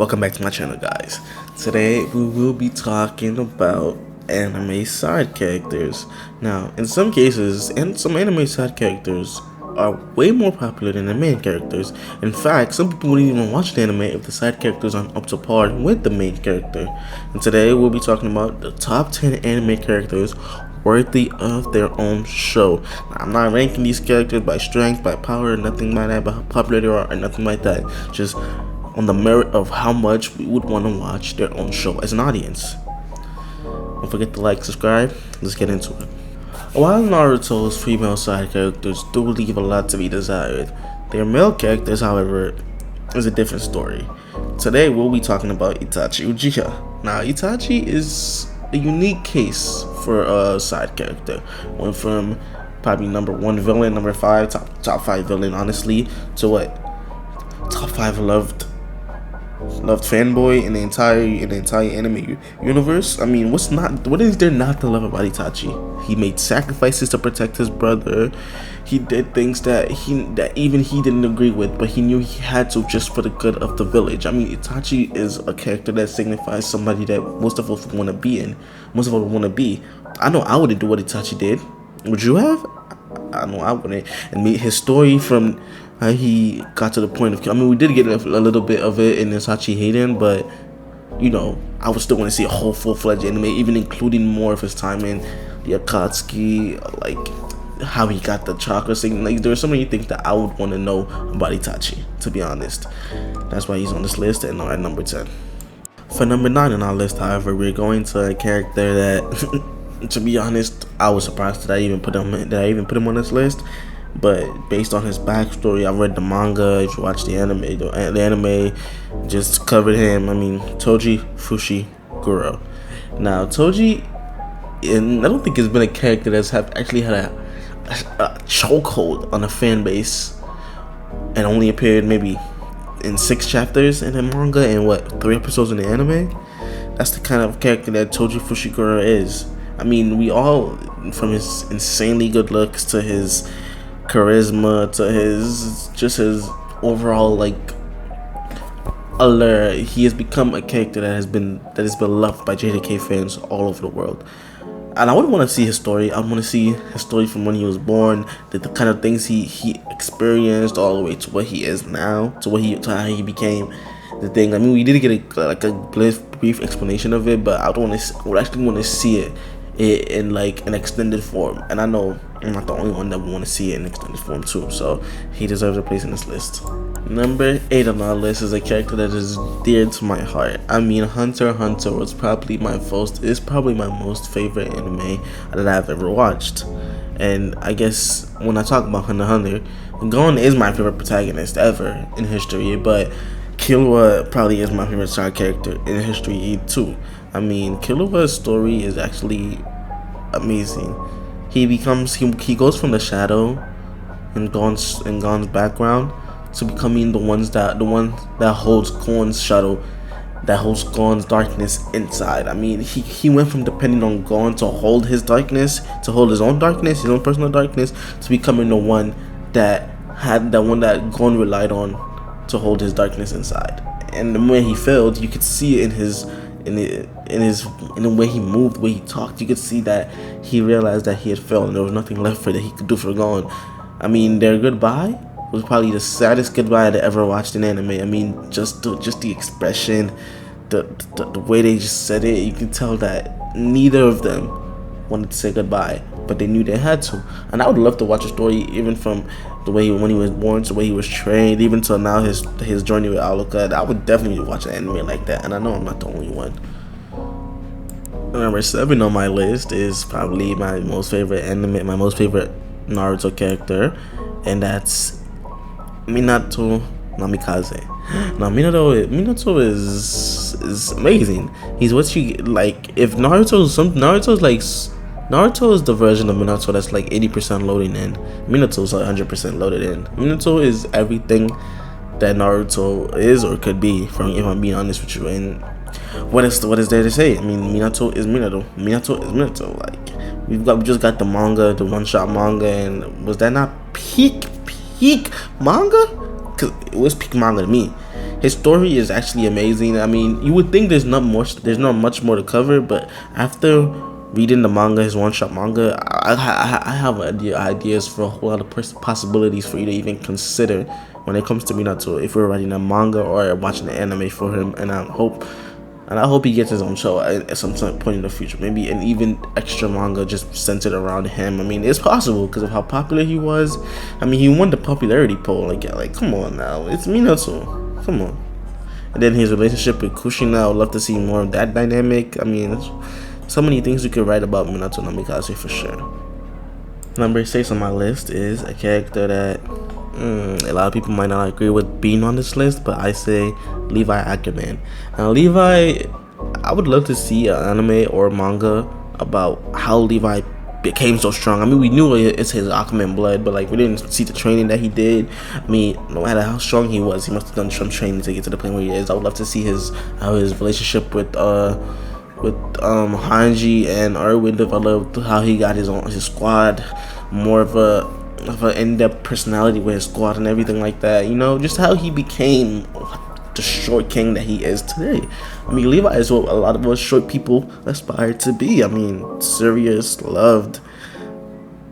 Welcome back to my channel, guys. Today we will be talking about anime side characters. Now, in some cases, some anime side characters are way more popular than the main characters. In fact, some people wouldn't even watch the anime if the side characters aren't up to par with the main character. And today we'll be talking about the top 10 anime characters worthy of their own show. Now, I'm not ranking these characters by strength, by power, nothing like that, by how popular they are, or nothing like that. Just on the merit of how much we would want to watch their own show as an audience. Don't forget to like, subscribe. Let's get into it. While Naruto's female side characters do leave a lot to be desired, their male characters, however, is a different story. Today we'll be talking about Itachi Uchiha. Now, Itachi is a unique case for a side character. Went from probably number 1 villain, number 5, top 5 villain, honestly, to what? Top 5 loved fanboy in the entire anime universe. I mean, what is there not to love about Itachi? He made sacrifices to protect his brother. He did things that even he didn't agree with, but he knew he had to just for the good of the village. I mean, Itachi is a character that signifies somebody that most of us want to be in. Most of us want to be. I know I wouldn't do what Itachi did. Would you have? I know I wouldn't. And his story from how he got to the point of, I mean, we did get a little bit of it in Itachi Hayden, but you know, I would still want to see a whole full-fledged anime, even including more of his time in the Akatsuki, like how he got the chakra thing. Like, there are so many things that I would want to know about Itachi, to be honest. That's why he's on this list and at number 10. For number 9 on our list, however, we're going to a character that, to be honest, I was surprised that I even put him on this list. But based on his backstory, I read the manga. If you watch the anime just covered him. I mean, Toji Fushiguro. Now, Toji, and I don't think it's been a character that's actually had a chokehold on a fan base, and only appeared maybe in 6 chapters in the manga and what, 3 episodes in the anime. That's the kind of character that Toji Fushiguro is. I mean, we all, from his insanely good looks to his charisma to his overall like allure, he has become a character that has been loved by JJK fans all over the world. And I would want to see his story. I want to see his story from when he was born, the kind of things he experienced, all the way to what he is now, to how he became the thing. I mean, we did get a brief explanation of it, but I would actually want to see it in like an extended form. And I know I'm not the only one that would want to see it in extended form too, so he deserves a place in this list. Number 8 on our list is a character that is dear to my heart. I mean, Hunter x Hunter is probably my most favorite anime that I've ever watched. And I guess when I talk about Hunter x Hunter, Gon is my favorite protagonist ever in history, but KILLUA probably is my favorite side character in history too. I mean, KILLUA's story is actually amazing. He goes from the shadow in Gon's background to becoming the one that holds Gon's shadow, that holds Gon's darkness inside. I mean, he went from depending on Gon to hold his darkness, to hold his own darkness, his own personal darkness, to becoming the one that Gon relied on to hold his darkness inside. And when he failed, you could see it in the way he moved, the way he talked. You could see that he realized that he had failed and there was nothing left that he could do for Gon. I mean, their goodbye was probably the saddest goodbye I'd ever watched in anime. I mean, just the expression, the way they just said it, you can tell that neither of them wanted to say goodbye, but they knew they had to. And I would love to watch a story even from the way when he was born to the way he was trained, even till now, his journey with Alucard. I would definitely watch an anime like that, and I know I'm not the only one. Number 7 on my list is probably my most favorite Naruto character, and that's Minato Namikaze. Now, Minato is amazing. He's what you like. If Naruto is the version of Minato that's like 80% loading in. Minato's 100% loaded in. Minato is everything that Naruto is or could be, if I'm being honest with you. And what is there to say? I mean, Minato is Minato. Minato is Minato. Like, we just got the manga, the one-shot manga, and was that not peak manga? Cause it was peak manga to me. his story is actually amazing. I mean, you would think there's not much more to cover, but after reading the manga, his one-shot manga, I have ideas for a whole lot of possibilities for you to even consider when it comes to Minato, if we're writing a manga or watching an anime for him. And I hope he gets his own show at some point in the future. Maybe an even extra manga just centered around him. I mean, it's possible because of how popular he was. I mean, he won the popularity poll. Like come on now, it's Minato. Come on. And then his relationship with Kushina, I would love to see more of that dynamic. I mean, so many things you could write about Minato Namikaze for sure. Number 6 on my list is a character that a lot of people might not agree with being on this list, but I say Levi Ackerman. Now, Levi, I would love to see an anime or manga about how Levi became so strong. I mean, we knew it's his Aquaman blood, but like we didn't see the training that he did. I mean, no matter how strong he was, he must have done some training to get to the point where he is. I would love to see how his relationship with Hanji and Erwin developed, how he got his squad, more of an in-depth personality with his squad and everything like that. You know, just how he became the short king that he is today. I mean, Levi is what a lot of us short people aspire to be. I mean, serious, loved,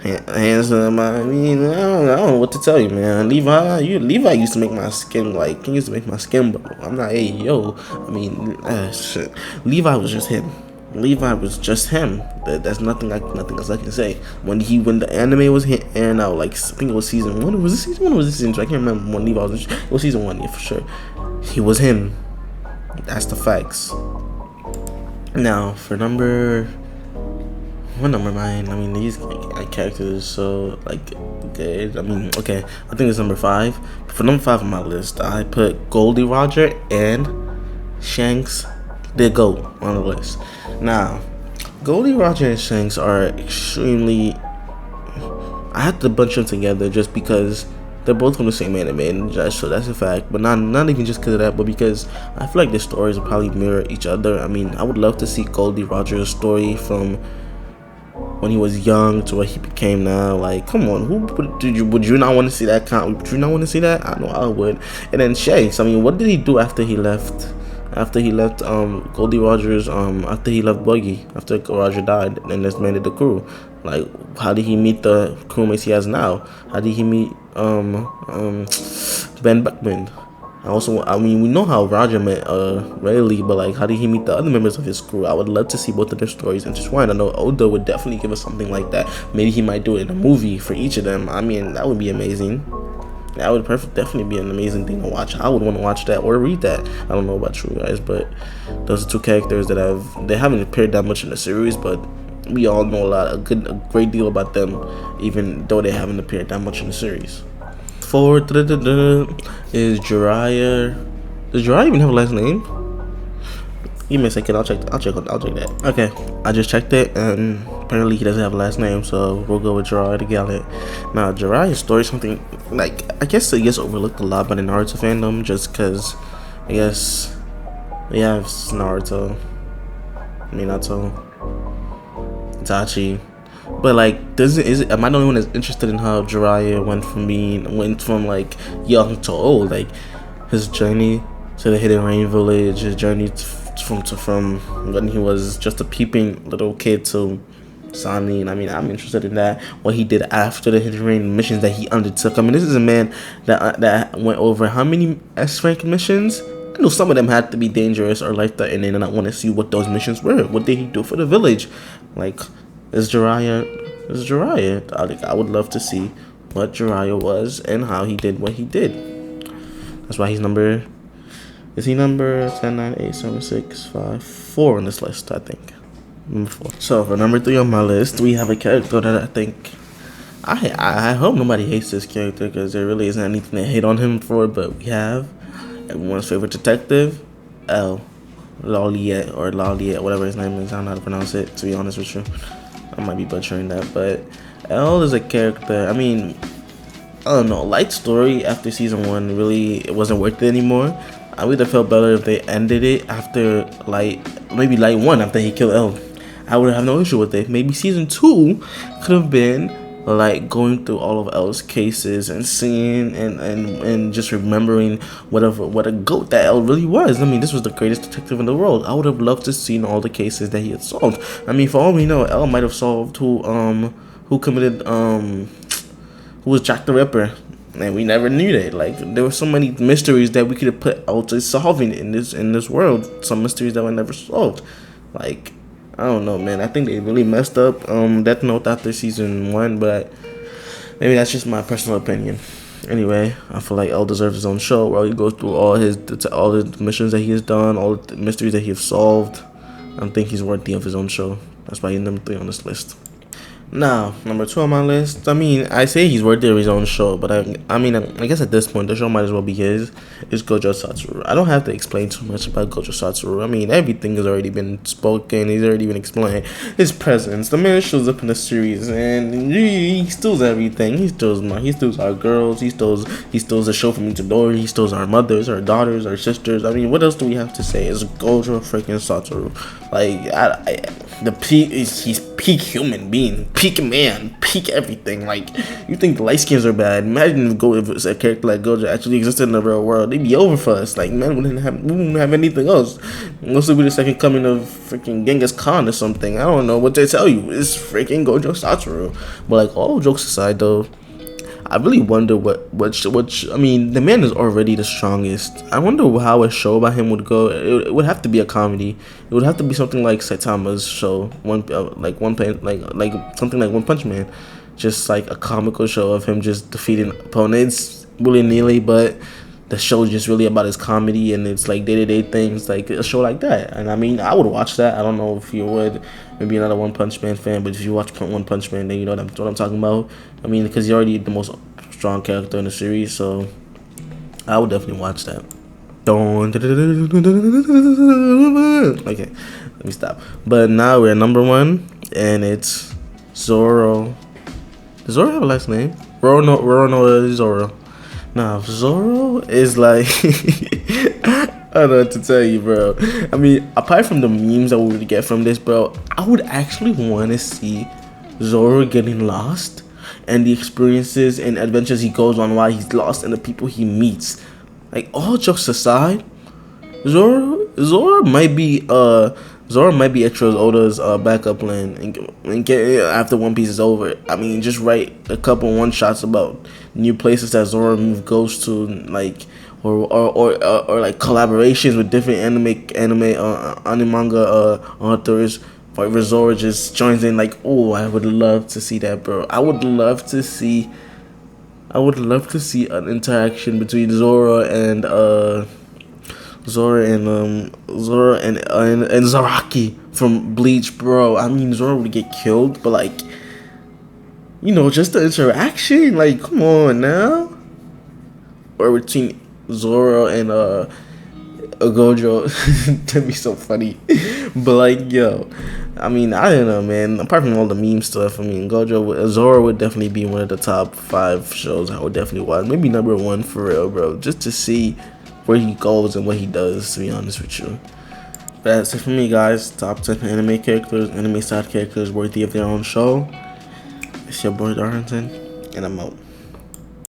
handsome. I mean, I don't know what to tell you, man. Levi used to make my skin bro. I'm not, hey, yo. I mean, shit. Levi was just him. There's nothing else I can say. When the anime was airing out, like I think it was season 1. Was it season 1 or was it season 2? I can't remember when Levi was. It was season 1, yeah, for sure. He was him. That's the facts. Now for what number mine? I mean, these characters are so like good. I mean, okay, I think it's number 5. But for number 5 on my list, I put Goldie Roger and Shanks the GOAT on the list. Now, Goldie Roger and Shanks are extremely. I had to bunch them together just because they're both from the same anime, and so that's a fact. But not even just because of that, but because I feel like their stories will probably mirror each other. I mean, I would love to see Goldie Roger's story from when he was young to what he became now. Like, come on, would you not want to see that? Would you not want to see that? I know I would. And then Shanks, I mean, what did he do after he left? Goldie Rogers, after he left Buggy, after Roger died and disbanded the crew. Like, how did he meet the crewmates he has now? How did he meet Ben Beckman? I mean, we know how Roger met Rayleigh, but like, how did he meet the other members of his crew? I would love to see both of their stories intertwined. I know Oda would definitely give us something like that. Maybe he might do it in a movie for each of them. I mean, that would be amazing. That would definitely be an amazing thing to watch. I would want to watch that or read that. I don't know about you guys, but those are two characters that they haven't appeared that much in the series, but we all know a great deal about them, even though they haven't appeared that much in the series. 4 is Jiraiya. Does Jiraiya even have a last name? Give me a second, I'll check that. Okay, I just checked it, and apparently he doesn't have a last name, so we'll go with Jiraiya the Gallant. Now, Jiraiya's story is something, like, I guess it gets overlooked a lot by the Naruto fandom, just because, I guess, we have Naruto, Minato, Itachi, but like, am I the only one that's interested in how Jiraiya went from like young to old, like his journey to the Hidden Rain village, his journey from when he was just a peeping little kid to Sanin? I mean, I'm interested in that. What he did after the Hidden Rain missions that he undertook. I mean, this is a man that went over how many S-rank missions? I know some of them had to be dangerous or life-threatening, and I want to see what those missions were. What did he do for the village? Like, is Jiraiya? I would love to see what Jiraiya was and how he did what he did. That's why he's number. Is he number 10, 9, 8, 7, 6, 5, 4 on this list? I think number 4. So for number 3 on my list, we have a character that I think. I hope nobody hates this character because there really isn't anything to hate on him for. But we have everyone's favorite detective, L. Laliet, whatever his name is. I don't know how to pronounce it, to be honest with you. I might be butchering that, but L is a character. I mean, I don't know. Light story after season 1 really it wasn't worth it anymore. I would have felt better if they ended it after maybe Light 1 after he killed L. I would have no issue with it. Maybe season 2 could have been like going through all of L's cases and seeing and just remembering what a goat that L really was. I mean, this was the greatest detective in the world. I would have loved to seen all the cases that he had solved. I mean, for all we know, L might have solved who committed who was Jack the Ripper, and we never knew that. Like, there were so many mysteries that we could have put out to solving in this world. Some mysteries that were never solved. Like, I don't know, man. I think they really messed up Death Note after season 1, but maybe that's just my personal opinion. Anyway, I feel like L deserves his own show where he goes through all the missions that he has done, all the mysteries that he has solved. I think he's worthy of his own show. That's why he's number 3 on this list. Now, number 2 on my list, I mean, I say he's worthy of his own show, but I mean, I guess at this point, the show might as well be his, is GOJO Satoru. I don't have to explain too much about GOJO Satoru. I mean, everything has already been spoken, he's already been explained. His presence, the man shows up in the series, and he steals everything. He steals our girls, he steals the show from Itadori, he steals our mothers, our daughters, our sisters. I mean, what else do we have to say? It's GOJO freaking Satoru. Like, the peak is, he's peak human being, peak man, peak everything. Like, you think the light skins are bad? Imagine if it's a character like GOJO actually existed in the real world. They'd be over for us. Like, man, we wouldn't have anything else. This would be the second coming of freaking Genghis Khan or something. I don't know what they tell you. It's freaking GOJO Satoru. But like, all jokes aside though, I really wonder what I mean, the man is already the strongest. I wonder how a show about him would go. It would have to be a comedy. It would have to be something like Saitama's show, something like One Punch Man, just like a comical show of him just defeating opponents willy nilly. But the show is just really about his comedy and it's like day-to-day things, like a show like that. And I mean, I would watch that. I don't know if you would. Maybe you're not a One Punch Man fan, but if you watch One Punch Man, then you know what I'm talking about. I mean, because he's already the most strong character in the series, so I would definitely watch that. Okay, let me stop. But now we're at number 1, and it's ZORO. Does ZORO have a last name? Roronoa ZORO. Now, ZORO is like, I don't know what to tell you, bro. I mean, apart from the memes that we would get from this, bro, I would actually want to see ZORO getting lost and the experiences and adventures he goes on while he's lost and the people he meets. Like, all jokes aside, Zoro might be Eiichiro Oda's backup plan and get after One Piece is over. I mean, just write a couple one-shots about new places that Zoro goes to, like, or like collaborations with different anime manga authors. Where Zoro just joins in. Like, oh, I would love to see that, bro. I would love to see an interaction between Zoro and Zaraki from Bleach, bro. I mean, Zoro would get killed, but like, you know, just the interaction, like, come on now. Or between Zoro and GOJO, that'd be so funny. But like, yo, I mean, I don't know, man. Apart from all the meme stuff, I mean, Zoro would definitely be one of the top 5 shows I would definitely watch. Maybe number 1 for real, bro. Just to see where he goes and what he does, to be honest with you. But that's it for me, guys. Top 10 anime side characters worthy of their own show. It's your boy Darlington, and I'm out.